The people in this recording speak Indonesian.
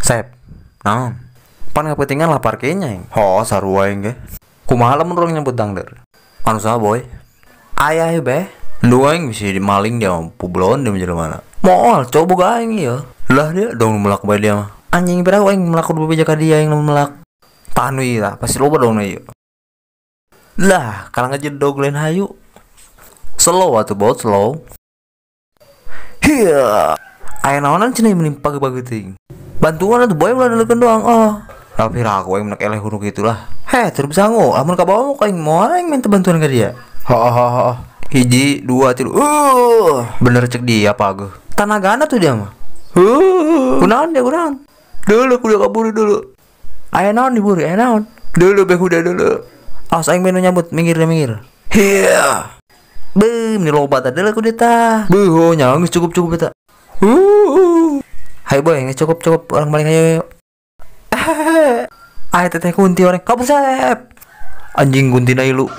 Sep, nah, pan kepentingan lapar kayaknya yang. Ho, sarua yang ke. Kumaha lamun urang nyebut dangder. Anu saha boy? Ayah be. Dua yang bisa dimaling dia publon dia menjelma mana. Moal coba boga aing ya. Lah dia dong melak bae dia mah. Anjing berapa aing melak kudu bebeja ka dia yang melak. Tanui lah, pasti loba dong ieu. Lah, kalang ngejedog lain hayu. Slow atuh bot, slow. Hiya. Aya naonan cenah mending pagi-pagi ting. Bantuan atuh boy ulah dalekeun doang. Oh. Tapi aku yang menek eleh huruf gitulah. Heh, terus bisa ngo. Amun ka bawah kau yang mau aing minta bantuan ke dia. Ho. Hiji, dua, tilu. Bener cek dia apa gue? Tanagana tuh dia mah. Kunaon dia kurang. Dulu kudu kabur dulu. Aya naon diburi, aya naon? Dulu be kuda dulu. Awas aing menu nyambut, minggir. Hiya. Beuh, ini loba teh dulu kudu tah. Beuh, nya geus cukup eta. Hai boy, geus cukup orang balik ayo. Ayo teteh kunti orang kabur sep. Anjing kunti na ilu.